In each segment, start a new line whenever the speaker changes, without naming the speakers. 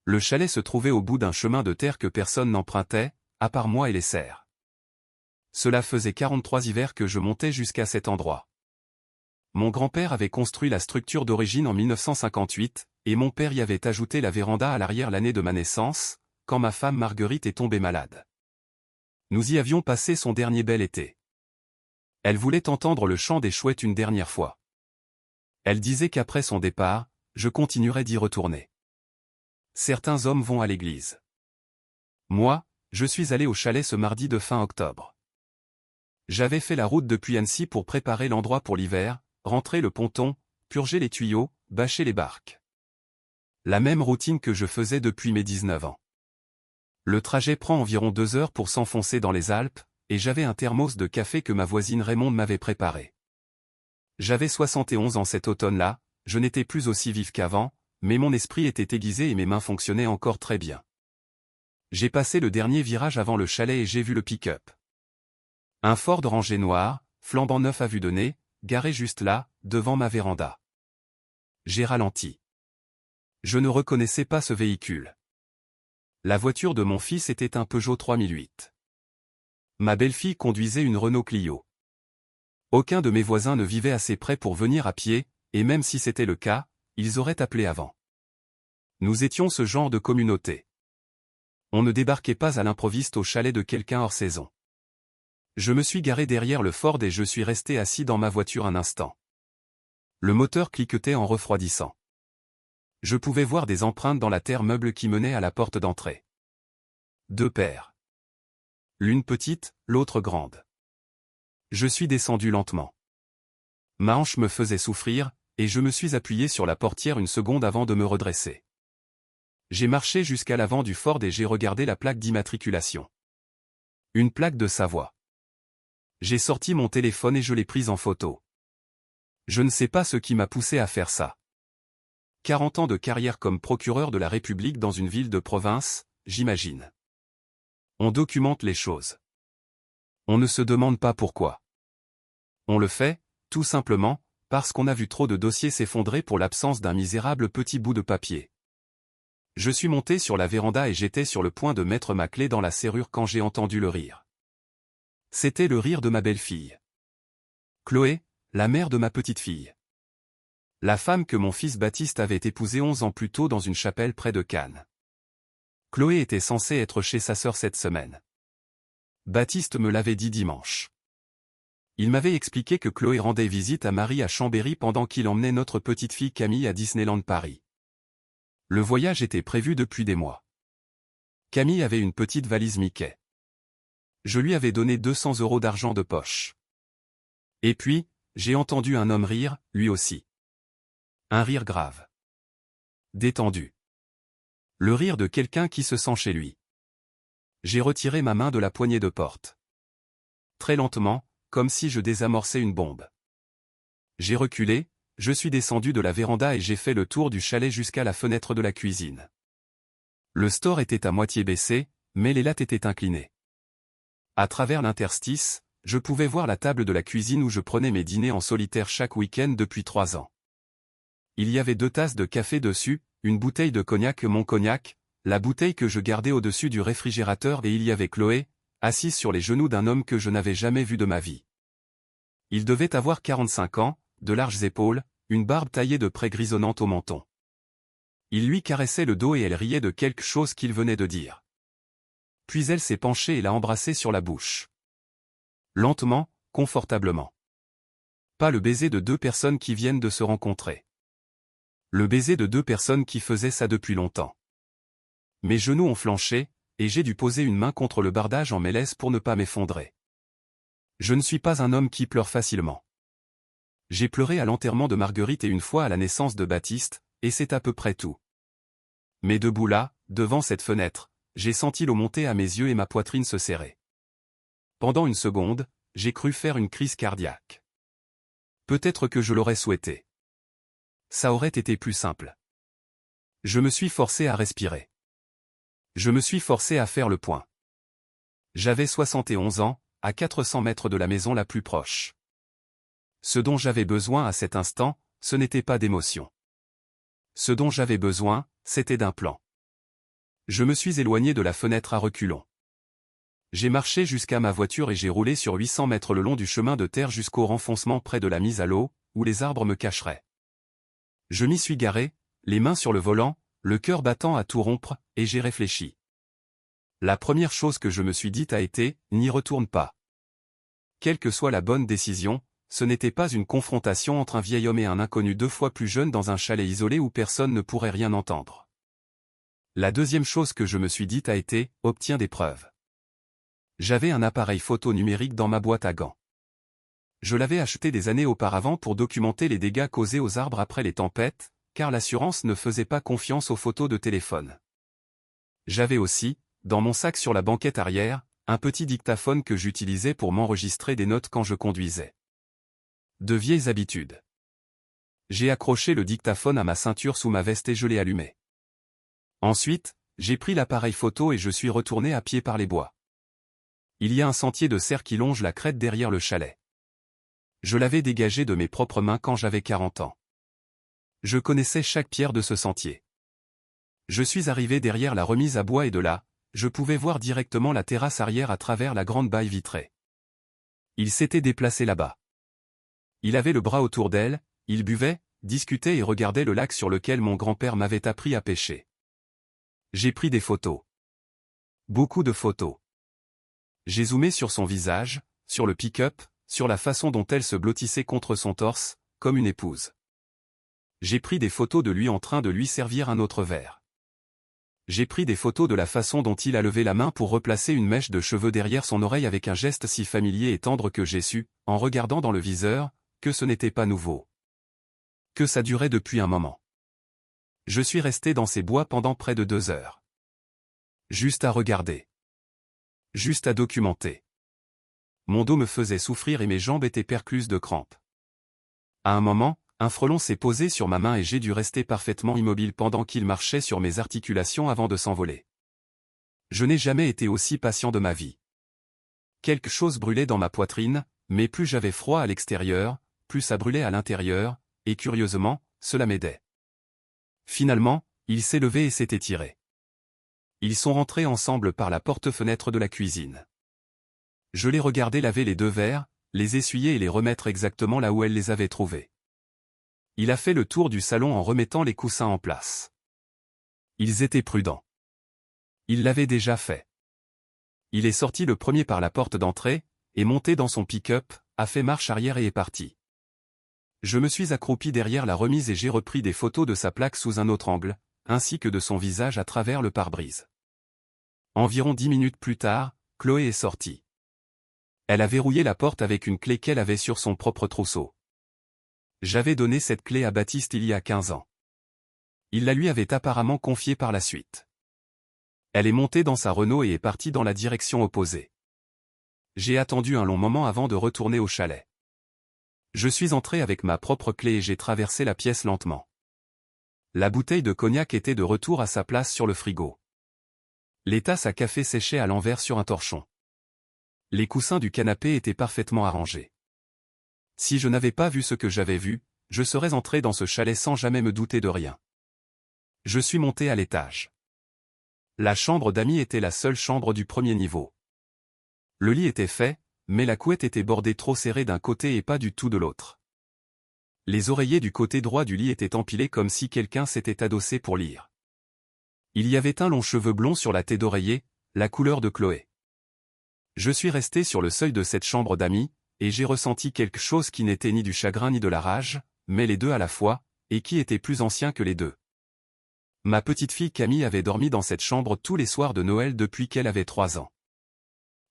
Le chalet se trouvait au bout d'un chemin de terre que personne n'empruntait, à part moi et les cerfs. Cela faisait 43 hivers que je montais jusqu'à cet endroit. Mon grand-père avait construit la structure d'origine en 1958, et mon père y avait ajouté la véranda à l'arrière l'année de ma naissance, quand ma femme Marguerite est tombée malade. Nous y avions passé son dernier bel été. Elle voulait entendre le chant des chouettes une dernière fois. Elle disait qu'après son départ, je continuerais d'y retourner. Certains hommes vont à l'église. Moi, je suis allé au chalet ce mardi de fin octobre. J'avais fait la route depuis Annecy pour préparer l'endroit pour l'hiver, rentrer le ponton, purger les tuyaux, bâcher les barques. La même routine que je faisais depuis mes 19 ans. Le trajet prend environ 2 heures pour s'enfoncer dans les Alpes, et j'avais un thermos de café que ma voisine Raymonde m'avait préparé. J'avais 71 ans cet automne-là, je n'étais plus aussi vif qu'avant, mais mon esprit était aiguisé et mes mains fonctionnaient encore très bien. J'ai passé le dernier virage avant le chalet et j'ai vu le pick-up. Un Ford rangé noir, flambant neuf à vue de nez, garé juste là, devant ma véranda. J'ai ralenti. Je ne reconnaissais pas ce véhicule. La voiture de mon fils était un Peugeot 3008. Ma belle-fille conduisait une Renault Clio. Aucun de mes voisins ne vivait assez près pour venir à pied, et même si c'était le cas, ils auraient appelé avant. Nous étions ce genre de communauté. On ne débarquait pas à l'improviste au chalet de quelqu'un hors saison. Je me suis garé derrière le Ford et je suis resté assis dans ma voiture un instant. Le moteur cliquetait en refroidissant. Je pouvais voir des empreintes dans la terre meuble qui menait à la porte d'entrée. 2 paires. L'une petite, l'autre grande. Je suis descendu lentement. Ma hanche me faisait souffrir, et je me suis appuyé sur la portière une seconde avant de me redresser. J'ai marché jusqu'à l'avant du Ford et j'ai regardé la plaque d'immatriculation. Une plaque de Savoie. J'ai sorti mon téléphone et je l'ai prise en photo. Je ne sais pas ce qui m'a poussé à faire ça. 40 ans de carrière comme procureur de la République dans une ville de province, j'imagine. On documente les choses. On ne se demande pas pourquoi. On le fait, tout simplement, parce qu'on a vu trop de dossiers s'effondrer pour l'absence d'un misérable petit bout de papier. Je suis monté sur la véranda et j'étais sur le point de mettre ma clé dans la serrure quand j'ai entendu le rire. C'était le rire de ma belle-fille. Chloé, la mère de ma petite-fille. La femme que mon fils Baptiste avait épousée 11 ans plus tôt dans une chapelle près de Cannes. Chloé était censée être chez sa sœur cette semaine. Baptiste me l'avait dit dimanche. Il m'avait expliqué que Chloé rendait visite à Marie à Chambéry pendant qu'il emmenait notre petite-fille Camille à Disneyland Paris. Le voyage était prévu depuis des mois. Camille avait une petite valise Mickey. Je lui avais donné 200 € d'argent de poche. Et puis, j'ai entendu un homme rire, lui aussi. Un rire grave. Détendu. Le rire de quelqu'un qui se sent chez lui. J'ai retiré ma main de la poignée de porte. Très lentement, comme si je désamorçais une bombe. J'ai reculé, je suis descendu de la véranda et j'ai fait le tour du chalet jusqu'à la fenêtre de la cuisine. Le store était à moitié baissé, mais les lattes étaient inclinées. À travers l'interstice, je pouvais voir la table de la cuisine où je prenais mes dîners en solitaire chaque week-end depuis 3 ans. Il y avait 2 tasses de café dessus, une bouteille de cognac mon cognac, la bouteille que je gardais au-dessus du réfrigérateur et il y avait Chloé, assise sur les genoux d'un homme que je n'avais jamais vu de ma vie. Il devait avoir 45 ans, de larges épaules, une barbe taillée de près grisonnante au menton. Il lui caressait le dos et elle riait de quelque chose qu'il venait de dire. Puis elle s'est penchée et l'a embrassé sur la bouche. Lentement, confortablement. Pas le baiser de 2 personnes qui viennent de se rencontrer. Le baiser de 2 personnes qui faisaient ça depuis longtemps. Mes genoux ont flanché, et j'ai dû poser une main contre le bardage en MLS pour ne pas m'effondrer. Je ne suis pas un homme qui pleure facilement. J'ai pleuré à l'enterrement de Marguerite et une fois à la naissance de Baptiste, et c'est à peu près tout. Mais debout là, devant cette fenêtre, j'ai senti l'eau monter à mes yeux et ma poitrine se serrer. Pendant une seconde, j'ai cru faire une crise cardiaque. Peut-être que je l'aurais souhaité. Ça aurait été plus simple. Je me suis forcé à respirer. Je me suis forcé à faire le point. J'avais 71 ans, à 400 mètres de la maison la plus proche. Ce dont j'avais besoin à cet instant, ce n'était pas d'émotion. Ce dont j'avais besoin, c'était d'un plan. Je me suis éloigné de la fenêtre à reculons. J'ai marché jusqu'à ma voiture et j'ai roulé sur 800 mètres le long du chemin de terre jusqu'au renfoncement près de la mise à l'eau, où les arbres me cacheraient. Je m'y suis garé, les mains sur le volant, le cœur battant à tout rompre, et j'ai réfléchi. La première chose que je me suis dite a été « n'y retourne pas ». Quelle que soit la bonne décision, ce n'était pas une confrontation entre un vieil homme et un inconnu 2 fois plus jeune dans un chalet isolé où personne ne pourrait rien entendre. La deuxième chose que je me suis dite a été « obtiens des preuves ». J'avais un appareil photo numérique dans ma boîte à gants. Je l'avais acheté des années auparavant pour documenter les dégâts causés aux arbres après les tempêtes, car l'assurance ne faisait pas confiance aux photos de téléphone. J'avais aussi, dans mon sac sur la banquette arrière, un petit dictaphone que j'utilisais pour m'enregistrer des notes quand je conduisais. De vieilles habitudes. J'ai accroché le dictaphone à ma ceinture sous ma veste et je l'ai allumé. Ensuite, j'ai pris l'appareil photo et je suis retourné à pied par les bois. Il y a un sentier de serre qui longe la crête derrière le chalet. Je l'avais dégagé de mes propres mains quand j'avais 40 ans. Je connaissais chaque pierre de ce sentier. Je suis arrivé derrière la remise à bois et de là, je pouvais voir directement la terrasse arrière à travers la grande baille vitrée. Il s'était déplacé là-bas. Il avait le bras autour d'elle, il buvait, discutait et regardait le lac sur lequel mon grand-père m'avait appris à pêcher. J'ai pris des photos. Beaucoup de photos. J'ai zoomé sur son visage, sur le pick-up, sur la façon dont elle se blottissait contre son torse, comme une épouse. J'ai pris des photos de lui en train de lui servir un autre verre. J'ai pris des photos de la façon dont il a levé la main pour replacer une mèche de cheveux derrière son oreille avec un geste si familier et tendre que j'ai su, en regardant dans le viseur, que ce n'était pas nouveau. Que ça durait depuis un moment. Je suis resté dans ces bois pendant près de 2 heures. Juste à regarder. Juste à documenter. Mon dos me faisait souffrir et mes jambes étaient percluses de crampes. À un moment, un frelon s'est posé sur ma main et j'ai dû rester parfaitement immobile pendant qu'il marchait sur mes articulations avant de s'envoler. Je n'ai jamais été aussi patient de ma vie. Quelque chose brûlait dans ma poitrine, mais plus j'avais froid à l'extérieur, plus ça brûlait à l'intérieur, et curieusement, cela m'aidait. Finalement, il s'est levé et s'est étiré. Ils sont rentrés ensemble par la porte-fenêtre de la cuisine. Je les regardais laver les 2 verres, les essuyer et les remettre exactement là où elle les avait trouvés. Il a fait le tour du salon en remettant les coussins en place. Ils étaient prudents. Il l'avait déjà fait. Il est sorti le premier par la porte d'entrée, et monté dans son pick-up, a fait marche arrière et est parti. Je me suis accroupi derrière la remise et j'ai repris des photos de sa plaque sous un autre angle, ainsi que de son visage à travers le pare-brise. Environ 10 minutes plus tard, Chloé est sortie. Elle a verrouillé la porte avec une clé qu'elle avait sur son propre trousseau. J'avais donné cette clé à Baptiste il y a 15 ans. Il la lui avait apparemment confiée par la suite. Elle est montée dans sa Renault et est partie dans la direction opposée. J'ai attendu un long moment avant de retourner au chalet. Je suis entré avec ma propre clé et j'ai traversé la pièce lentement. La bouteille de cognac était de retour à sa place sur le frigo. Les tasses à café séchaient à l'envers sur un torchon. Les coussins du canapé étaient parfaitement arrangés. Si je n'avais pas vu ce que j'avais vu, je serais entré dans ce chalet sans jamais me douter de rien. Je suis monté à l'étage. La chambre d'amis était la seule chambre du premier niveau. Le lit était fait, mais la couette était bordée trop serrée d'un côté et pas du tout de l'autre. Les oreillers du côté droit du lit étaient empilés comme si quelqu'un s'était adossé pour lire. Il y avait un long cheveu blond sur la tête d'oreiller, la couleur de Chloé. Je suis resté sur le seuil de cette chambre d'amis, et j'ai ressenti quelque chose qui n'était ni du chagrin ni de la rage, mais les deux à la fois, et qui était plus ancien que les deux. Ma petite fille Camille avait dormi dans cette chambre tous les soirs de Noël depuis qu'elle avait 3 ans.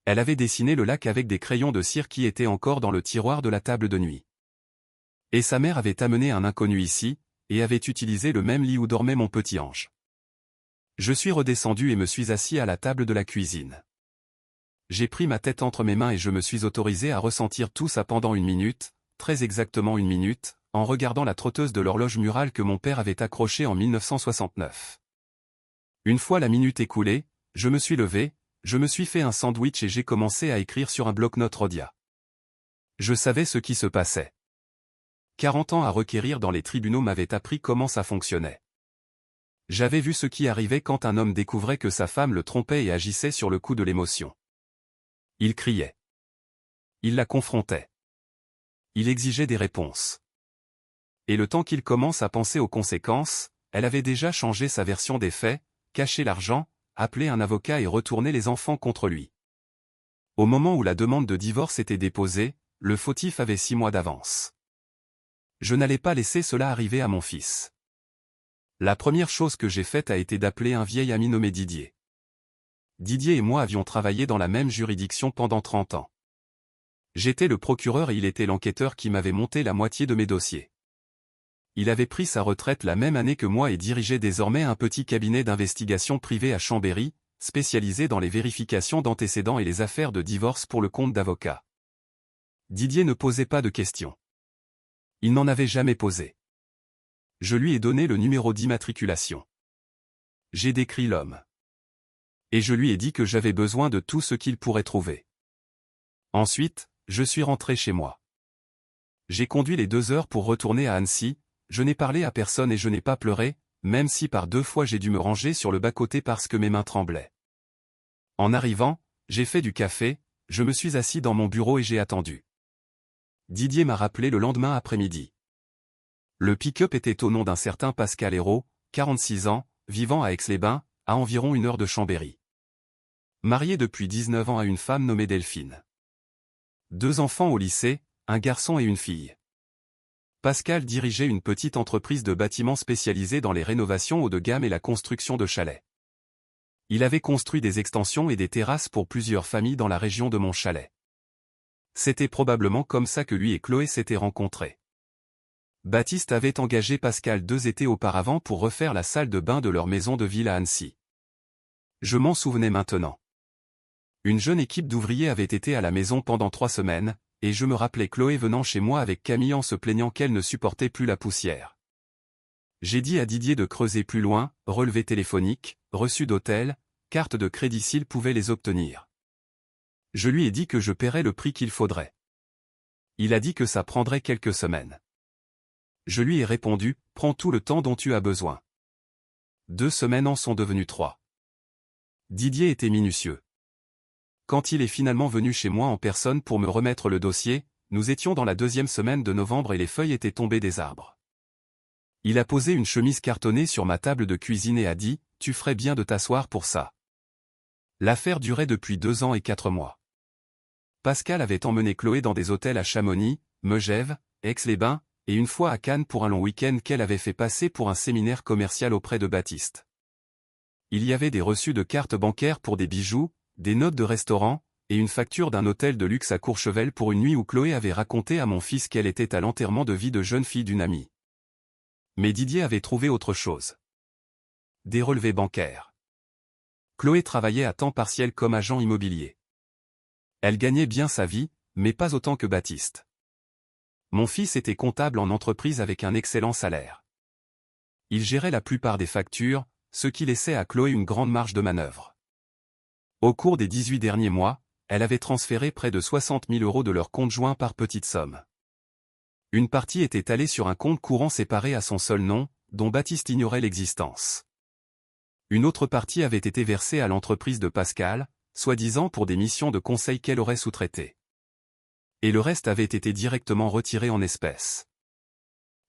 Elle avait dessiné le lac avec des crayons de cire qui étaient encore dans le tiroir de la table de nuit. Et sa mère avait amené un inconnu ici, et avait utilisé le même lit où dormait mon petit ange. Je suis redescendu et me suis assis à la table de la cuisine. J'ai pris ma tête entre mes mains et je me suis autorisé à ressentir tout ça pendant 1 minute, très exactement 1 minute, en regardant la trotteuse de l'horloge murale que mon père avait accrochée en 1969. Une fois la minute écoulée, je me suis levé, je me suis fait un sandwich et j'ai commencé à écrire sur un bloc-notes Rhodia. Je savais ce qui se passait. 40 ans à requérir dans les tribunaux m'avaient appris comment ça fonctionnait. J'avais vu ce qui arrivait quand un homme découvrait que sa femme le trompait et agissait sur le coup de l'émotion. Il criait. Il la confrontait. Il exigeait des réponses. Et le temps qu'il commence à penser aux conséquences, elle avait déjà changé sa version des faits, caché l'argent, appelé un avocat et retourné les enfants contre lui. Au moment où la demande de divorce était déposée, le fautif avait 6 mois d'avance. Je n'allais pas laisser cela arriver à mon fils. La première chose que j'ai faite a été d'appeler un vieil ami nommé Didier. Didier et moi avions travaillé dans la même juridiction pendant 30 ans. J'étais le procureur et il était l'enquêteur qui m'avait monté la moitié de mes dossiers. Il avait pris sa retraite la même année que moi et dirigeait désormais un petit cabinet d'investigation privé à Chambéry, spécialisé dans les vérifications d'antécédents et les affaires de divorce pour le compte d'avocats. Didier ne posait pas de questions. Il n'en avait jamais posé. Je lui ai donné le numéro d'immatriculation. J'ai décrit l'homme. Et je lui ai dit que j'avais besoin de tout ce qu'il pourrait trouver. Ensuite, je suis rentré chez moi. J'ai conduit les 2 heures pour retourner à Annecy, je n'ai parlé à personne et je n'ai pas pleuré, même si par 2 fois j'ai dû me ranger sur le bas-côté parce que mes mains tremblaient. En arrivant, j'ai fait du café, je me suis assis dans mon bureau et j'ai attendu. Didier m'a rappelé le lendemain après-midi. Le pick-up était au nom d'un certain Pascal Hérault, 46 ans, vivant à Aix-les-Bains, à environ 1 heure de Chambéry. Marié depuis 19 ans à une femme nommée Delphine. 2 enfants au lycée, un garçon et une fille. Pascal dirigeait une petite entreprise de bâtiments spécialisée dans les rénovations haut de gamme et la construction de chalets. Il avait construit des extensions et des terrasses pour plusieurs familles dans la région de Montchalet. C'était probablement comme ça que lui et Chloé s'étaient rencontrés. Baptiste avait engagé Pascal 2 étés auparavant pour refaire la salle de bain de leur maison de ville à Annecy. Je m'en souvenais maintenant. Une jeune équipe d'ouvriers avait été à la maison pendant 3 semaines, et je me rappelais Chloé venant chez moi avec Camille en se plaignant qu'elle ne supportait plus la poussière. J'ai dit à Didier de creuser plus loin, relevés téléphoniques, reçus d'hôtel, cartes de crédit s'il pouvait les obtenir. Je lui ai dit que je paierais le prix qu'il faudrait. Il a dit que ça prendrait quelques semaines. Je lui ai répondu, prends tout le temps dont tu as besoin. 2 semaines en sont devenues 3. Didier était minutieux. Quand il est finalement venu chez moi en personne pour me remettre le dossier, nous étions dans la 2e semaine de novembre et les feuilles étaient tombées des arbres. Il a posé une chemise cartonnée sur ma table de cuisine et a dit, tu ferais bien de t'asseoir pour ça. L'affaire durait depuis 2 ans et 4 mois. Pascal avait emmené Chloé dans des hôtels à Chamonix, Megève, Aix-les-Bains, et une fois à Cannes pour un long week-end qu'elle avait fait passer pour un séminaire commercial auprès de Baptiste. Il y avait des reçus de cartes bancaires pour des bijoux, des notes de restaurant, et une facture d'un hôtel de luxe à Courchevel pour une nuit où Chloé avait raconté à mon fils qu'elle était à l'enterrement de vie de jeune fille d'une amie. Mais Didier avait trouvé autre chose. Des relevés bancaires. Chloé travaillait à temps partiel comme agent immobilier. Elle gagnait bien sa vie, mais pas autant que Baptiste. Mon fils était comptable en entreprise avec un excellent salaire. Il gérait la plupart des factures, ce qui laissait à Chloé une grande marge de manœuvre. Au cours des 18 derniers mois, elle avait transféré près de 60 000 € de leur compte joint par petites sommes. Une partie était allée sur un compte courant séparé à son seul nom, dont Baptiste ignorait l'existence. Une autre partie avait été versée à l'entreprise de Pascal, soi-disant pour des missions de conseil qu'elle aurait sous-traitées. Et le reste avait été directement retiré en espèces.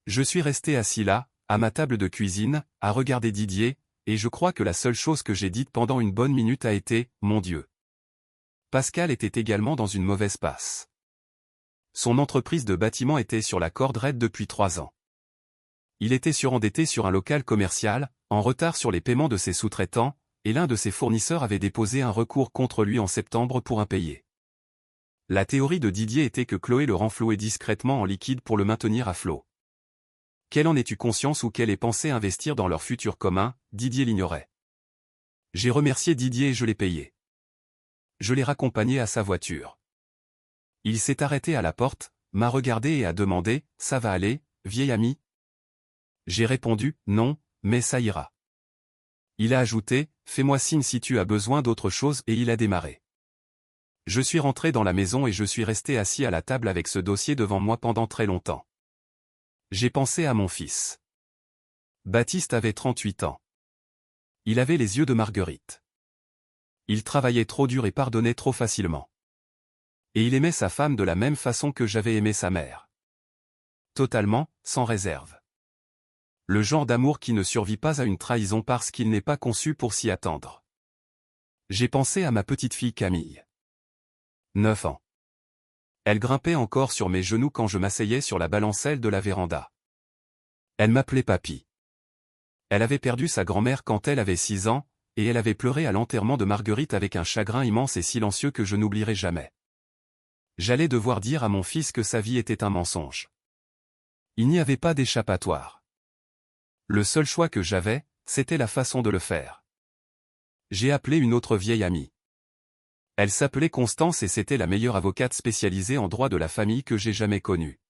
Je suis resté assis là, à ma table de cuisine, à regarder Didier, et je crois que la seule chose que j'ai dite pendant une bonne minute a été « Mon Dieu ». Pascal était également dans une mauvaise passe. Son entreprise de bâtiment était sur la corde raide depuis 3 ans. Il était surendetté sur un local commercial, en retard sur les paiements de ses sous-traitants, et l'un de ses fournisseurs avait déposé un recours contre lui en septembre pour impayé. La théorie de Didier était que Chloé le renflouait discrètement en liquide pour le maintenir à flot. Quelle en aies-tu conscience ou quelle ait pensé investir dans leur futur commun, Didier l'ignorait. J'ai remercié Didier et je l'ai payé. Je l'ai raccompagné à sa voiture. Il s'est arrêté à la porte, m'a regardé et a demandé « Ça va aller, vieil ami ?» J'ai répondu « Non, mais ça ira. » Il a ajouté « Fais-moi signe si tu as besoin d'autre chose » et il a démarré. Je suis rentré dans la maison et je suis resté assis à la table avec ce dossier devant moi pendant très longtemps. J'ai pensé à mon fils. Baptiste avait 38 ans. Il avait les yeux de Marguerite. Il travaillait trop dur et pardonnait trop facilement. Et il aimait sa femme de la même façon que j'avais aimé sa mère. Totalement, sans réserve. Le genre d'amour qui ne survit pas à une trahison parce qu'il n'est pas conçu pour s'y attendre. J'ai pensé à ma petite fille Camille. 9 ans. Elle grimpait encore sur mes genoux quand je m'asseyais sur la balancelle de la véranda. Elle m'appelait papy. Elle avait perdu sa grand-mère quand elle avait 6 ans, et elle avait pleuré à l'enterrement de Marguerite avec un chagrin immense et silencieux que je n'oublierai jamais. J'allais devoir dire à mon fils que sa vie était un mensonge. Il n'y avait pas d'échappatoire. Le seul choix que j'avais, c'était la façon de le faire. J'ai appelé une autre vieille amie. Elle s'appelait Constance et c'était la meilleure avocate spécialisée en droit de la famille que j'ai jamais connue.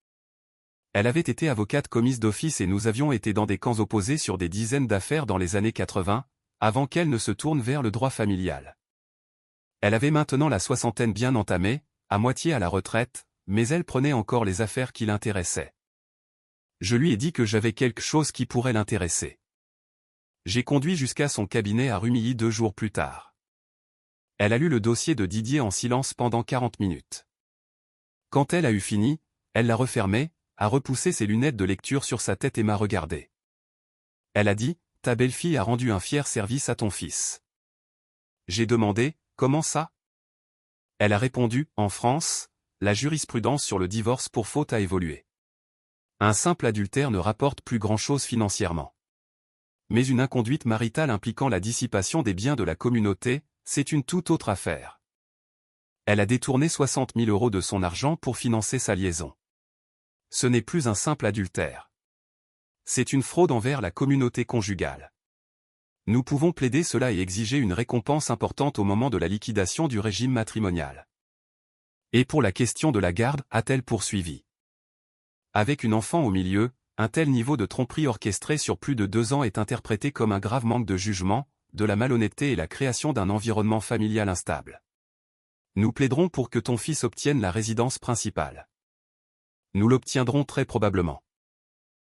Elle avait été avocate commise d'office et nous avions été dans des camps opposés sur des dizaines d'affaires dans les années 80, avant qu'elle ne se tourne vers le droit familial. Elle avait maintenant la soixantaine bien entamée, à moitié à la retraite, mais elle prenait encore les affaires qui l'intéressaient. Je lui ai dit que j'avais quelque chose qui pourrait l'intéresser. J'ai conduit jusqu'à son cabinet à Rumilly 2 jours plus tard. Elle a lu le dossier de Didier en silence pendant 40 minutes. Quand elle a eu fini, elle l'a refermé, a repoussé ses lunettes de lecture sur sa tête et m'a regardé. Elle a dit, « Ta belle-fille a rendu un fier service à ton fils. » J'ai demandé, « Comment ça ?» Elle a répondu, « En France, la jurisprudence sur le divorce pour faute a évolué. Un simple adultère ne rapporte plus grand-chose financièrement. Mais une inconduite maritale impliquant la dissipation des biens de la communauté, c'est une toute autre affaire. » Elle a détourné 60 000 € de son argent pour financer sa liaison. Ce n'est plus un simple adultère. C'est une fraude envers la communauté conjugale. Nous pouvons plaider cela et exiger une récompense importante au moment de la liquidation du régime matrimonial. Et pour la question de la garde, a-t-elle poursuivi. Avec une enfant au milieu, un tel niveau de tromperie orchestrée sur plus de 2 ans est interprété comme un grave manque de jugement, de la malhonnêteté et la création d'un environnement familial instable. Nous plaiderons pour que ton fils obtienne la résidence principale. Nous l'obtiendrons très probablement.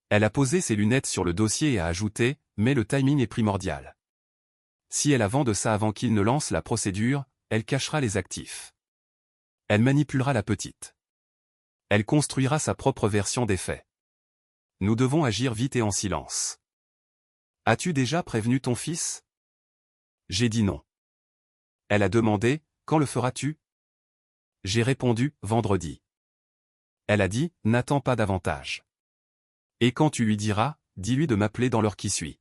Elle a posé ses lunettes sur le dossier et a ajouté, mais le timing est primordial. Si elle vend de ça avant qu'il ne lance la procédure, elle cachera les actifs. Elle manipulera la petite. Elle construira sa propre version des faits. Nous devons agir vite et en silence. As-tu déjà prévenu ton fils? J'ai dit non. Elle a demandé, quand le feras-tu? J'ai répondu, vendredi. Elle a dit, n'attends pas davantage. Et quand tu lui diras, dis-lui de m'appeler dans l'heure qui suit.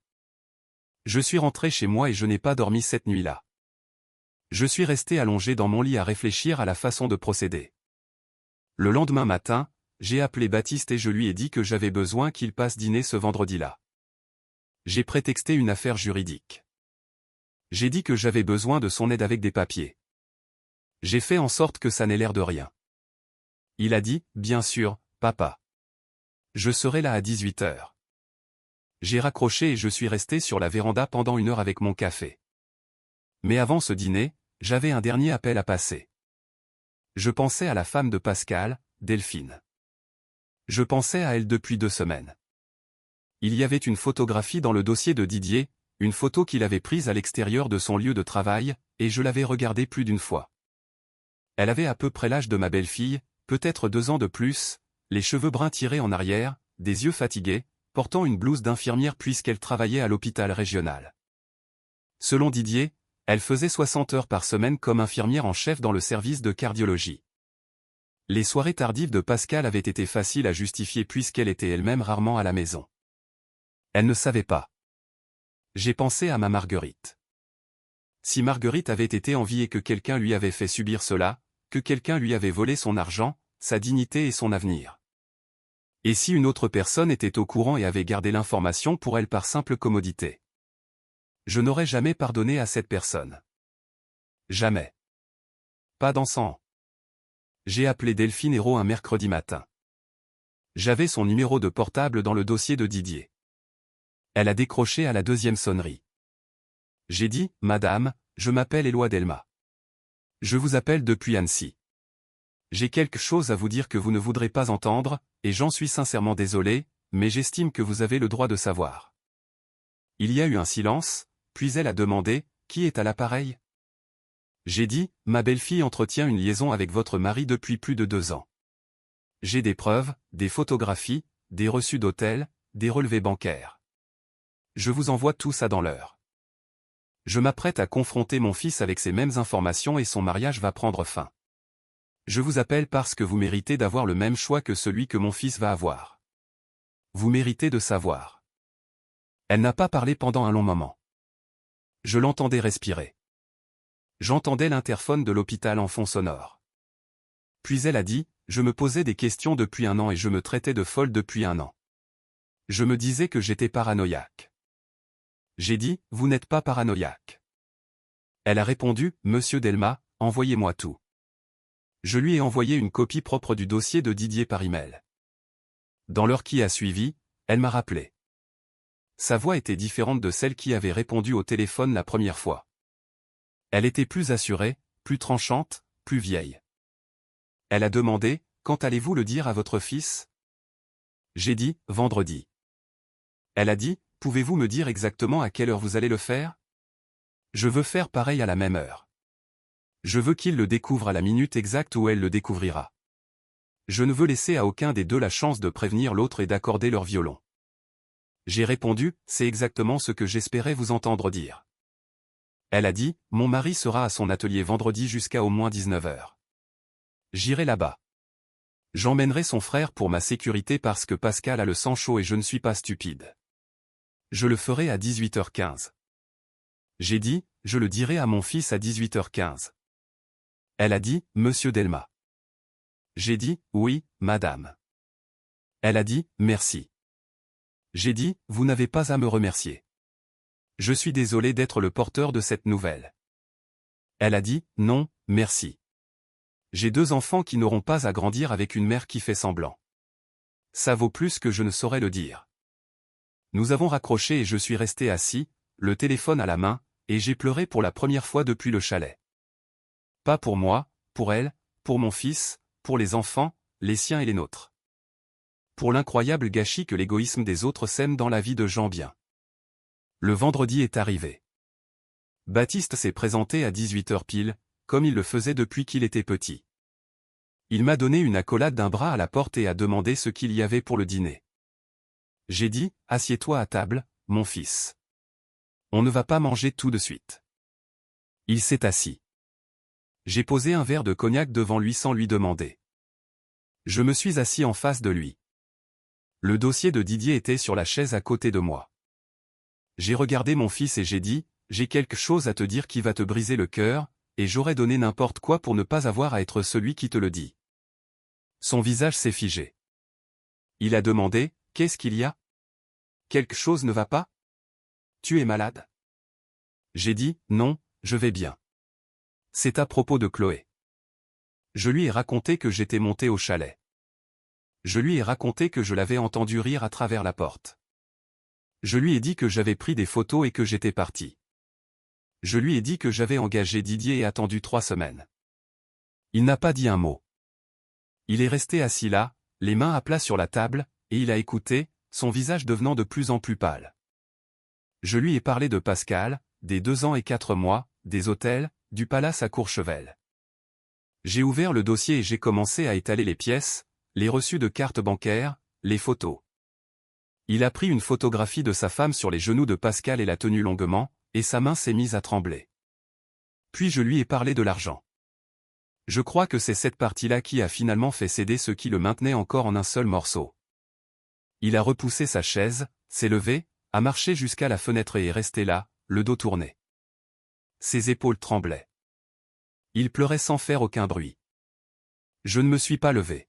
Je suis rentré chez moi et je n'ai pas dormi cette nuit-là. Je suis resté allongé dans mon lit à réfléchir à la façon de procéder. Le lendemain matin, j'ai appelé Baptiste et je lui ai dit que j'avais besoin qu'il passe dîner ce vendredi-là. J'ai prétexté une affaire juridique. J'ai dit que j'avais besoin de son aide avec des papiers. J'ai fait en sorte que ça n'ait l'air de rien. Il a dit, bien sûr, papa. Je serai là à 18 h. J'ai raccroché et je suis resté sur la véranda pendant 1 heure avec mon café. Mais avant ce dîner, j'avais un dernier appel à passer. Je pensais à la femme de Pascal, Delphine. Je pensais à elle depuis 2 semaines. Il y avait une photographie dans le dossier de Didier, une photo qu'il avait prise à l'extérieur de son lieu de travail, et je l'avais regardée plus d'une fois. Elle avait à peu près l'âge de ma belle-fille, peut-être 2 ans de plus, les cheveux bruns tirés en arrière, des yeux fatigués, portant une blouse d'infirmière puisqu'elle travaillait à l'hôpital régional. Selon Didier, elle faisait 60 heures par semaine comme infirmière en chef dans le service de cardiologie. Les soirées tardives de Pascal avaient été faciles à justifier puisqu'elle était elle-même rarement à la maison. Elle ne savait pas. J'ai pensé à ma Marguerite. Si Marguerite avait été en vie et que quelqu'un lui avait fait subir cela, que quelqu'un lui avait volé son argent, sa dignité et son avenir. Et si une autre personne était au courant et avait gardé l'information pour elle par simple commodité? Je n'aurais jamais pardonné à cette personne. Jamais. Pas dans 100 ans. J'ai appelé Delphine Hérault un mercredi matin. J'avais son numéro de portable dans le dossier de Didier. Elle a décroché à la 2e sonnerie. J'ai dit, « Madame, je m'appelle Éloi Delma. Je vous appelle depuis Annecy. J'ai quelque chose à vous dire que vous ne voudrez pas entendre, et j'en suis sincèrement désolé, mais j'estime que vous avez le droit de savoir. » Il y a eu un silence, Puis elle a demandé, qui est à l'appareil? J'ai dit, ma belle-fille entretient une liaison avec votre mari depuis plus de 2 ans. J'ai des preuves, des photographies, des reçus d'hôtel, des relevés bancaires. Je vous envoie tout ça dans l'heure. Je m'apprête à confronter mon fils avec ces mêmes informations et son mariage va prendre fin. Je vous appelle parce que vous méritez d'avoir le même choix que celui que mon fils va avoir. Vous méritez de savoir. Elle n'a pas parlé pendant un long moment. Je l'entendais respirer. J'entendais l'interphone de l'hôpital en fond sonore. Puis elle a dit, je me posais des questions depuis 1 an et je me traitais de folle depuis 1 an. Je me disais que j'étais paranoïaque. J'ai dit, vous n'êtes pas paranoïaque. Elle a répondu, Monsieur Delma, envoyez-moi tout. Je lui ai envoyé une copie propre du dossier de Didier par email. Dans l'heure qui a suivi, elle m'a rappelé. Sa voix était différente de celle qui avait répondu au téléphone la première fois. Elle était plus assurée, plus tranchante, plus vieille. Elle a demandé, quand allez-vous le dire à votre fils? J'ai dit, vendredi. Elle a dit, pouvez-vous me dire exactement à quelle heure vous allez le faire? Je veux faire pareil à la même heure. Je veux qu'il le découvre à la minute exacte où elle le découvrira. Je ne veux laisser à aucun des deux la chance de prévenir l'autre et d'accorder leur violon. J'ai répondu, c'est exactement ce que j'espérais vous entendre dire. Elle a dit, mon mari sera à son atelier vendredi jusqu'à au moins 19h. J'irai là-bas. J'emmènerai son frère pour ma sécurité parce que Pascal a le sang chaud et je ne suis pas stupide. Je le ferai à 18h15. J'ai dit, je le dirai à mon fils à 18h15. Elle a dit, Monsieur Delma. J'ai dit, oui, madame. Elle a dit, merci. J'ai dit, vous n'avez pas à me remercier. Je suis désolé d'être le porteur de cette nouvelle. Elle a dit, non, merci. J'ai 2 enfants qui n'auront pas à grandir avec une mère qui fait semblant. Ça vaut plus que je ne saurais le dire. Nous avons raccroché et je suis resté assis, le téléphone à la main, et j'ai pleuré pour la première fois depuis le chalet. Pas pour moi, pour elle, pour mon fils, pour les enfants, les siens et les nôtres. Pour l'incroyable gâchis que l'égoïsme des autres sème dans la vie de gens bien. Le vendredi est arrivé. Baptiste s'est présenté à 18h pile, comme il le faisait depuis qu'il était petit. Il m'a donné une accolade d'un bras à la porte et a demandé ce qu'il y avait pour le dîner. J'ai dit, assieds-toi à table, mon fils. On ne va pas manger tout de suite. Il s'est assis. J'ai posé un verre de cognac devant lui sans lui demander. Je me suis assis en face de lui. Le dossier de Didier était sur la chaise à côté de moi. J'ai regardé mon fils et j'ai dit, j'ai quelque chose à te dire qui va te briser le cœur, et j'aurais donné n'importe quoi pour ne pas avoir à être celui qui te le dit. Son visage s'est figé. Il a demandé, qu'est-ce qu'il y a? Quelque chose ne va pas? Tu es malade? J'ai dit, non, je vais bien. C'est à propos de Chloé. Je lui ai raconté que j'étais monté au chalet. Je lui ai raconté que je l'avais entendu rire à travers la porte. Je lui ai dit que j'avais pris des photos et que j'étais parti. Je lui ai dit que j'avais engagé Didier et attendu 3 semaines. Il n'a pas dit un mot. Il est resté assis là, les mains à plat sur la table, et il a écouté, son visage devenant de plus en plus pâle. Je lui ai parlé de Pascal, des 2 ans et 4 mois, des hôtels, du palace à Courchevel. J'ai ouvert le dossier et j'ai commencé à étaler les pièces, les reçus de cartes bancaires, les photos. Il a pris une photographie de sa femme sur les genoux de Pascal et l'a tenue longuement, et sa main s'est mise à trembler. Puis je lui ai parlé de l'argent. Je crois que c'est cette partie-là qui a finalement fait céder ce qui le maintenait encore en un seul morceau. Il a repoussé sa chaise, s'est levé, a marché jusqu'à la fenêtre et est resté là, le dos tourné. Ses épaules tremblaient. Il pleurait sans faire aucun bruit. Je ne me suis pas levé.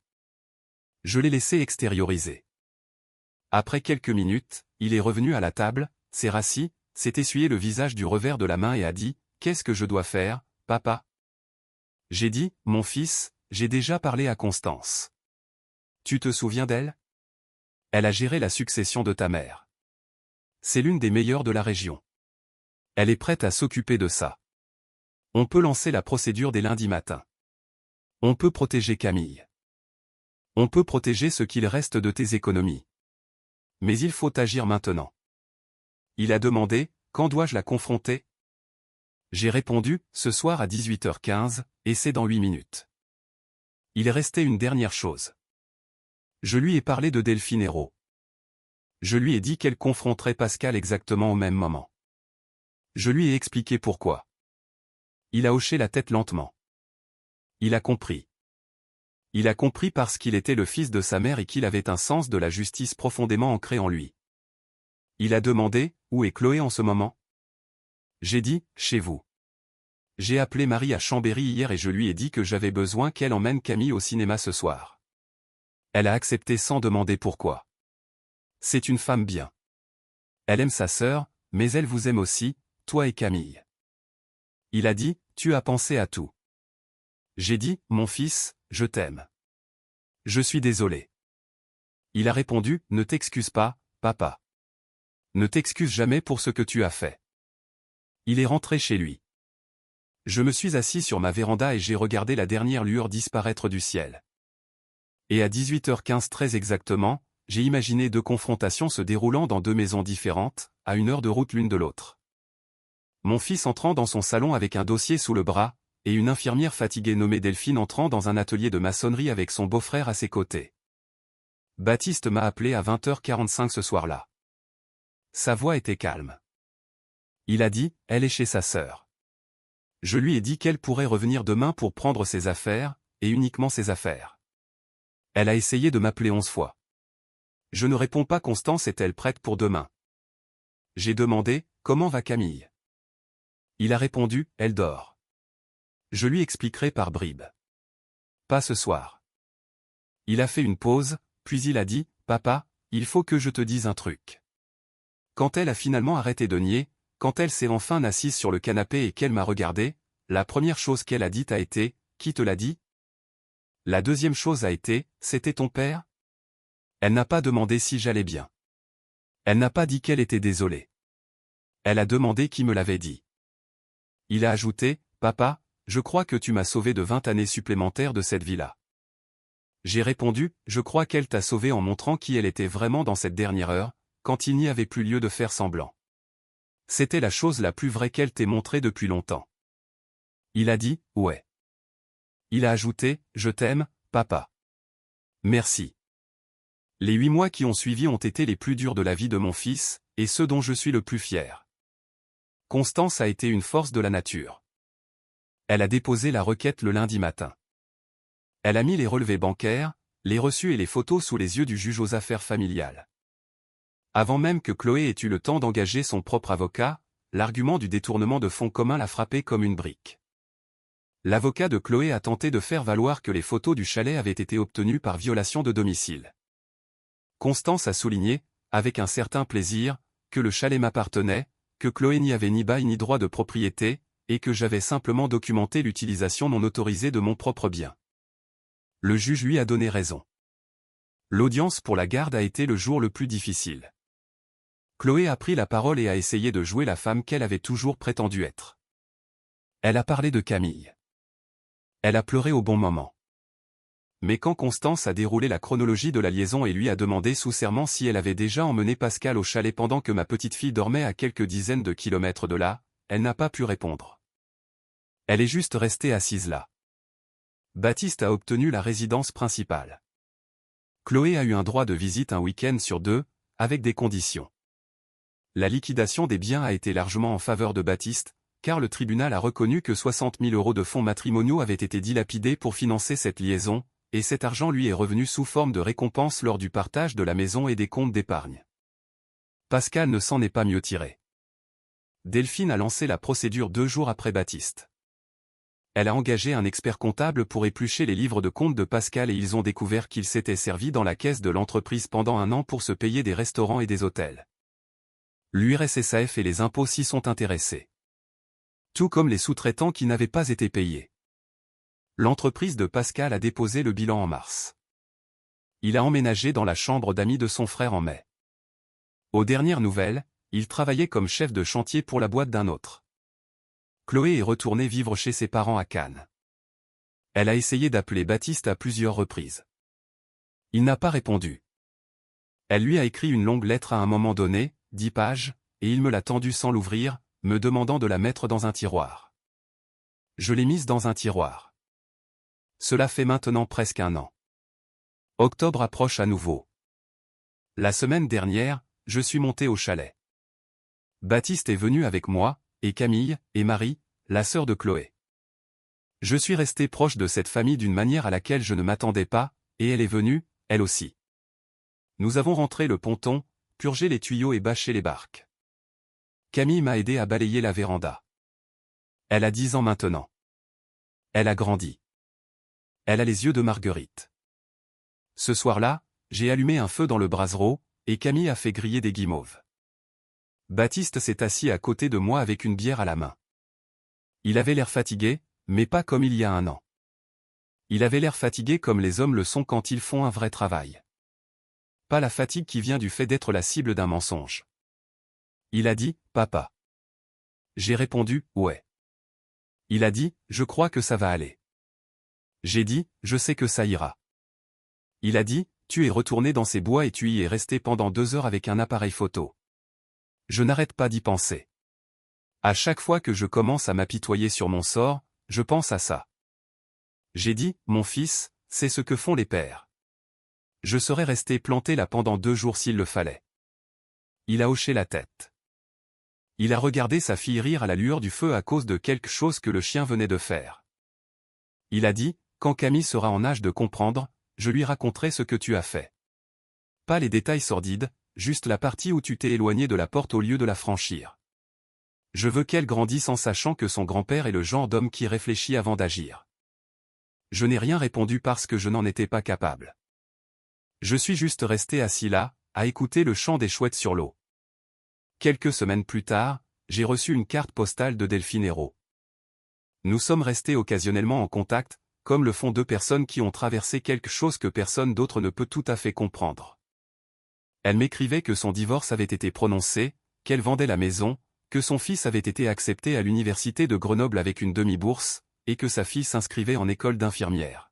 Je l'ai laissé extérioriser. Après quelques minutes, il est revenu à la table, s'est rassis, s'est essuyé le visage du revers de la main et a dit, « Qu'est-ce que je dois faire, papa ?» J'ai dit, « Mon fils, j'ai déjà parlé à Constance. Tu te souviens d'elle? Elle a géré la succession de ta mère. C'est l'une des meilleures de la région. Elle est prête à s'occuper de ça. On peut lancer la procédure dès lundi matin. On peut protéger Camille. On peut protéger ce qu'il reste de tes économies. Mais il faut agir maintenant. » Il a demandé, quand dois-je la confronter? J'ai répondu, ce soir à 18h15, et c'est dans 8 minutes. Il restait une dernière chose. Je lui ai parlé de Delphine Hérault. Je lui ai dit qu'elle confronterait Pascal exactement au même moment. Je lui ai expliqué pourquoi. Il a hoché la tête lentement. Il a compris. Il a compris parce qu'il était le fils de sa mère et qu'il avait un sens de la justice profondément ancré en lui. Il a demandé, où est Chloé en ce moment? J'ai dit, chez vous. J'ai appelé Marie à Chambéry hier et je lui ai dit que j'avais besoin qu'elle emmène Camille au cinéma ce soir. Elle a accepté sans demander pourquoi. C'est une femme bien. Elle aime sa sœur, mais elle vous aime aussi, toi et Camille. Il a dit, tu as pensé à tout. J'ai dit, mon fils, je t'aime. Je suis désolé. Il a répondu, ne t'excuse pas, papa. Ne t'excuse jamais pour ce que tu as fait. Il est rentré chez lui. Je me suis assis sur ma véranda et j'ai regardé la dernière lueur disparaître du ciel. Et à 18h15 très exactement, j'ai imaginé deux confrontations se déroulant dans deux maisons différentes, à 1 heure de route l'une de l'autre. Mon fils entrant dans son salon avec un dossier sous le bras, et une infirmière fatiguée nommée Delphine entrant dans un atelier de maçonnerie avec son beau-frère à ses côtés. Baptiste m'a appelé à 20h45 ce soir-là. Sa voix était calme. Il a dit, elle est chez sa sœur. Je lui ai dit qu'elle pourrait revenir demain pour prendre ses affaires, et uniquement ses affaires. Elle a essayé de m'appeler 11 fois. Je ne réponds pas. Constance est-elle prête pour demain? J'ai demandé, comment va Camille? Il a répondu, elle dort. Je lui expliquerai par bribes. Pas ce soir. Il a fait une pause, puis il a dit, papa, il faut que je te dise un truc. Quand elle a finalement arrêté de nier, quand elle s'est enfin assise sur le canapé et qu'elle m'a regardé, la première chose qu'elle a dite a été, qui te l'a dit? La deuxième chose a été, c'était ton père? Elle n'a pas demandé si j'allais bien. Elle n'a pas dit qu'elle était désolée. Elle a demandé qui me l'avait dit. Il a ajouté, papa, je crois que tu m'as sauvé de 20 années supplémentaires de cette vie-là. J'ai répondu, je crois qu'elle t'a sauvé en montrant qui elle était vraiment dans cette dernière heure, quand il n'y avait plus lieu de faire semblant. C'était la chose la plus vraie qu'elle t'ait montrée depuis longtemps. Il a dit, ouais. Il a ajouté, je t'aime, papa. Merci. Les 8 mois qui ont suivi ont été les plus durs de la vie de mon fils, et ceux dont je suis le plus fier. Constance a été une force de la nature. Elle a déposé la requête le lundi matin. Elle a mis les relevés bancaires, les reçus et les photos sous les yeux du juge aux affaires familiales. Avant même que Chloé ait eu le temps d'engager son propre avocat, l'argument du détournement de fonds communs l'a frappé comme une brique. L'avocat de Chloé a tenté de faire valoir que les photos du chalet avaient été obtenues par violation de domicile. Constance a souligné, avec un certain plaisir, que le chalet m'appartenait, que Chloé n'y avait ni bail ni droit de propriété, et que j'avais simplement documenté l'utilisation non autorisée de mon propre bien. Le juge lui a donné raison. L'audience pour la garde a été le jour le plus difficile. Chloé a pris la parole et a essayé de jouer la femme qu'elle avait toujours prétendu être. Elle a parlé de Camille. Elle a pleuré au bon moment. Mais quand Constance a déroulé la chronologie de la liaison et lui a demandé sous serment si elle avait déjà emmené Pascal au chalet pendant que ma petite fille dormait à quelques dizaines de kilomètres de là, elle n'a pas pu répondre. Elle est juste restée assise là. Baptiste a obtenu la résidence principale. Chloé a eu un droit de visite un week-end sur 2, avec des conditions. La liquidation des biens a été largement en faveur de Baptiste, car le tribunal a reconnu que 60 000 € de fonds matrimoniaux avaient été dilapidés pour financer cette liaison, et cet argent lui est revenu sous forme de récompense lors du partage de la maison et des comptes d'épargne. Pascal ne s'en est pas mieux tiré. Delphine a lancé la procédure 2 jours après Baptiste. Elle a engagé un expert comptable pour éplucher les livres de compte de Pascal et ils ont découvert qu'il s'était servi dans la caisse de l'entreprise pendant 1 an pour se payer des restaurants et des hôtels. L'URSSAF et les impôts s'y sont intéressés. Tout comme les sous-traitants qui n'avaient pas été payés. L'entreprise de Pascal a déposé le bilan en mars. Il a emménagé dans la chambre d'amis de son frère en mai. Aux dernières nouvelles, il travaillait comme chef de chantier pour la boîte d'un autre. Chloé est retournée vivre chez ses parents à Cannes. Elle a essayé d'appeler Baptiste à plusieurs reprises. Il n'a pas répondu. Elle lui a écrit une longue lettre à un moment donné, 10 pages, et il me l'a tendue sans l'ouvrir, me demandant de la mettre dans un tiroir. Je l'ai mise dans un tiroir. Cela fait maintenant presque 1 an. Octobre approche à nouveau. La semaine dernière, je suis monté au chalet. Baptiste est venu avec moi, et Camille, et Marie, la sœur de Chloé. Je suis resté proche de cette famille d'une manière à laquelle je ne m'attendais pas, et elle est venue, elle aussi. Nous avons rentré le ponton, purgé les tuyaux et bâché les barques. Camille m'a aidé à balayer la véranda. Elle a 10 ans maintenant. Elle a grandi. Elle a les yeux de Marguerite. Ce soir-là, j'ai allumé un feu dans le brasero, et Camille a fait griller des guimauves. Baptiste s'est assis à côté de moi avec une bière à la main. Il avait l'air fatigué, mais pas comme il y a 1 an. Il avait l'air fatigué comme les hommes le sont quand ils font un vrai travail. Pas la fatigue qui vient du fait d'être la cible d'un mensonge. Il a dit, « Papa ». J'ai répondu, « Ouais ». Il a dit, « Je crois que ça va aller ». J'ai dit, « Je sais que ça ira ». Il a dit, « Tu es retourné dans ces bois et tu y es resté pendant 2 heures avec un appareil photo ». Je n'arrête pas d'y penser. À chaque fois que je commence à m'apitoyer sur mon sort, je pense à ça. J'ai dit, « Mon fils, c'est ce que font les pères ». Je serais resté planté là pendant 2 jours s'il le fallait. Il a hoché la tête. Il a regardé sa fille rire à la lueur du feu à cause de quelque chose que le chien venait de faire. Il a dit, « Quand Camille sera en âge de comprendre, je lui raconterai ce que tu as fait. » Pas les détails sordides, juste la partie où tu t'es éloigné de la porte au lieu de la franchir. Je veux qu'elle grandisse en sachant que son grand-père est le genre d'homme qui réfléchit avant d'agir. Je n'ai rien répondu parce que je n'en étais pas capable. Je suis juste resté assis là, à écouter le chant des chouettes sur l'eau. Quelques semaines plus tard, j'ai reçu une carte postale de Delphine Hérault. Nous sommes restés occasionnellement en contact, comme le font 2 personnes qui ont traversé quelque chose que personne d'autre ne peut tout à fait comprendre. Elle m'écrivait que son divorce avait été prononcé, qu'elle vendait la maison, que son fils avait été accepté à l'université de Grenoble avec une demi-bourse, et que sa fille s'inscrivait en école d'infirmière.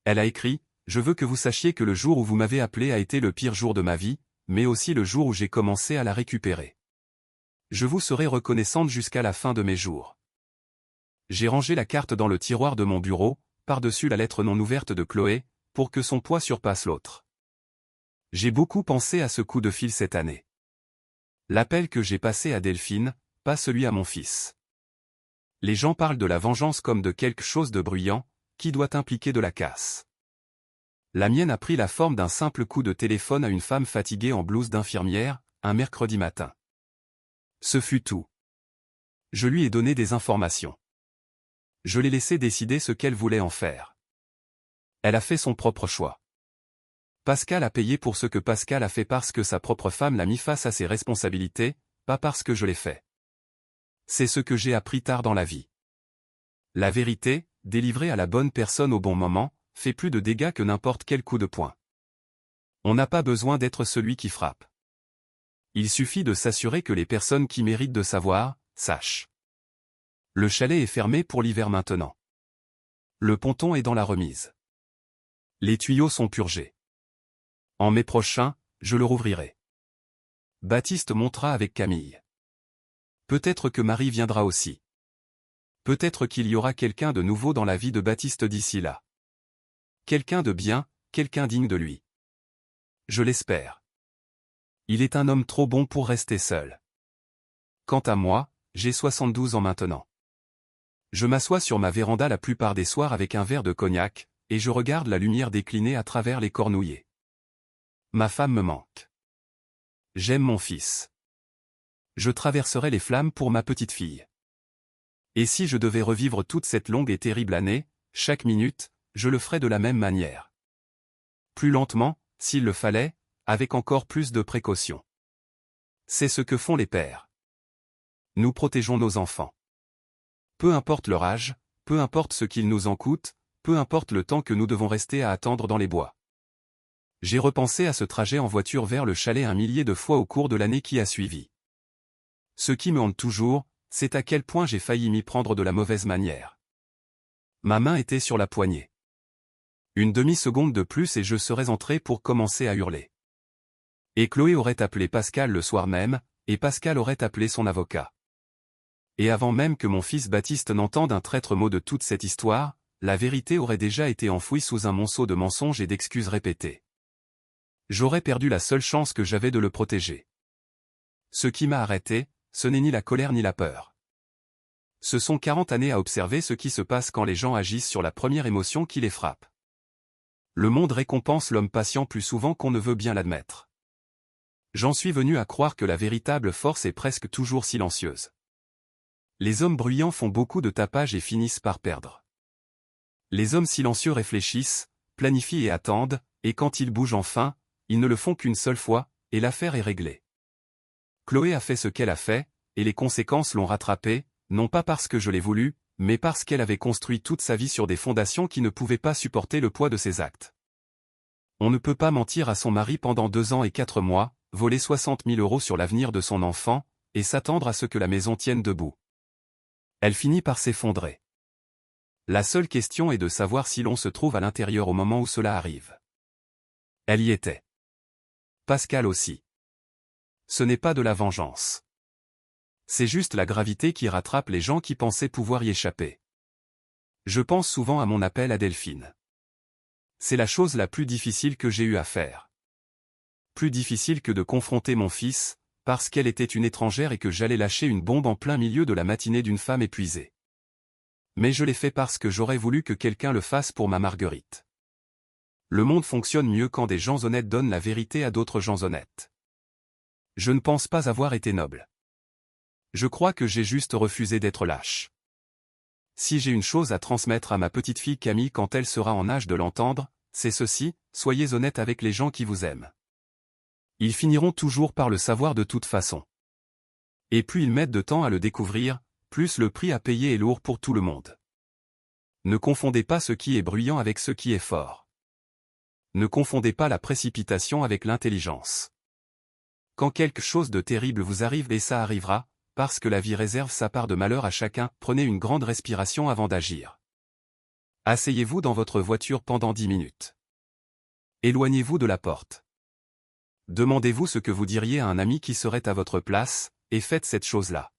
Elle a écrit, « Je veux que vous sachiez que le jour où vous m'avez appelé a été le pire jour de ma vie, mais aussi le jour où j'ai commencé à la récupérer. Je vous serai reconnaissante jusqu'à la fin de mes jours. » J'ai rangé la carte dans le tiroir de mon bureau, par-dessus la lettre non ouverte de Chloé, pour que son poids surpasse l'autre. J'ai beaucoup pensé à ce coup de fil cette année. L'appel que j'ai passé à Delphine, pas celui à mon fils. Les gens parlent de la vengeance comme de quelque chose de bruyant, qui doit impliquer de la casse. La mienne a pris la forme d'un simple coup de téléphone à une femme fatiguée en blouse d'infirmière, un mercredi matin. Ce fut tout. Je lui ai donné des informations. Je l'ai laissé décider ce qu'elle voulait en faire. Elle a fait son propre choix. Pascal a payé pour ce que Pascal a fait parce que sa propre femme l'a mis face à ses responsabilités, pas parce que je l'ai fait. C'est ce que j'ai appris tard dans la vie. La vérité, délivrée à la bonne personne au bon moment, fait plus de dégâts que n'importe quel coup de poing. On n'a pas besoin d'être celui qui frappe. Il suffit de s'assurer que les personnes qui méritent de savoir, sachent. Le chalet est fermé pour l'hiver maintenant. Le ponton est dans la remise. Les tuyaux sont purgés. En mai prochain, je le rouvrirai. Baptiste montera avec Camille. Peut-être que Marie viendra aussi. Peut-être qu'il y aura quelqu'un de nouveau dans la vie de Baptiste d'ici là. Quelqu'un de bien, quelqu'un digne de lui. Je l'espère. Il est un homme trop bon pour rester seul. Quant à moi, j'ai 72 ans maintenant. Je m'assois sur ma véranda la plupart des soirs avec un verre de cognac, et je regarde la lumière décliner à travers les cornouillers. Ma femme me manque. J'aime mon fils. Je traverserai les flammes pour ma petite fille. Et si je devais revivre toute cette longue et terrible année, chaque minute, je le ferais de la même manière. Plus lentement, s'il le fallait, avec encore plus de précautions. C'est ce que font les pères. Nous protégeons nos enfants. Peu importe leur âge, peu importe ce qu'il nous en coûte, peu importe le temps que nous devons rester à attendre dans les bois. J'ai repensé à ce trajet en voiture vers le chalet 1 millier de fois au cours de l'année qui a suivi. Ce qui me hante toujours, c'est à quel point j'ai failli m'y prendre de la mauvaise manière. Ma main était sur la poignée. Une demi-seconde de plus et je serais entré pour commencer à hurler. Et Chloé aurait appelé Pascal le soir même, et Pascal aurait appelé son avocat. Et avant même que mon fils Baptiste n'entende un traître mot de toute cette histoire, la vérité aurait déjà été enfouie sous un monceau de mensonges et d'excuses répétées. J'aurais perdu la seule chance que j'avais de le protéger. Ce qui m'a arrêté, ce n'est ni la colère ni la peur. Ce sont 40 années à observer ce qui se passe quand les gens agissent sur la première émotion qui les frappe. Le monde récompense l'homme patient plus souvent qu'on ne veut bien l'admettre. J'en suis venu à croire que la véritable force est presque toujours silencieuse. Les hommes bruyants font beaucoup de tapage et finissent par perdre. Les hommes silencieux réfléchissent, planifient et attendent, et quand ils bougent enfin, ils ne le font qu'une seule fois, et l'affaire est réglée. Chloé a fait ce qu'elle a fait, et les conséquences l'ont rattrapée, non pas parce que je l'ai voulu, mais parce qu'elle avait construit toute sa vie sur des fondations qui ne pouvaient pas supporter le poids de ses actes. On ne peut pas mentir à son mari pendant 2 ans et 4 mois, voler 60 000 € sur l'avenir de son enfant, et s'attendre à ce que la maison tienne debout. Elle finit par s'effondrer. La seule question est de savoir si l'on se trouve à l'intérieur au moment où cela arrive. Elle y était. Pascal aussi. Ce n'est pas de la vengeance. C'est juste la gravité qui rattrape les gens qui pensaient pouvoir y échapper. Je pense souvent à mon appel à Delphine. C'est la chose la plus difficile que j'ai eu à faire. Plus difficile que de confronter mon fils, parce qu'elle était une étrangère et que j'allais lâcher une bombe en plein milieu de la matinée d'une femme épuisée. Mais je l'ai fait parce que j'aurais voulu que quelqu'un le fasse pour ma Marguerite. Le monde fonctionne mieux quand des gens honnêtes donnent la vérité à d'autres gens honnêtes. Je ne pense pas avoir été noble. Je crois que j'ai juste refusé d'être lâche. Si j'ai une chose à transmettre à ma petite fille Camille quand elle sera en âge de l'entendre, c'est ceci: soyez honnête avec les gens qui vous aiment. Ils finiront toujours par le savoir de toute façon. Et plus ils mettent de temps à le découvrir, plus le prix à payer est lourd pour tout le monde. Ne confondez pas ce qui est bruyant avec ce qui est fort. Ne confondez pas la précipitation avec l'intelligence. Quand quelque chose de terrible vous arrive, et ça arrivera, parce que la vie réserve sa part de malheur à chacun, prenez une grande respiration avant d'agir. Asseyez-vous dans votre voiture pendant 10 minutes. Éloignez-vous de la porte. Demandez-vous ce que vous diriez à un ami qui serait à votre place, et faites cette chose-là.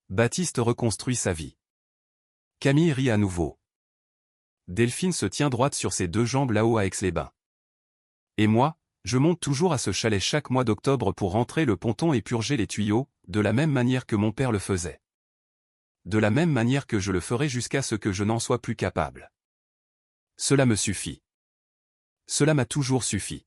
Baptiste reconstruit sa vie. Camille rit à nouveau. Delphine se tient droite sur ses 2 jambes là-haut à Aix-les-Bains. Et moi, je monte toujours à ce chalet chaque mois d'octobre pour rentrer le ponton et purger les tuyaux, de la même manière que mon père le faisait. De la même manière que je le ferai jusqu'à ce que je n'en sois plus capable. Cela me suffit. Cela m'a toujours suffi.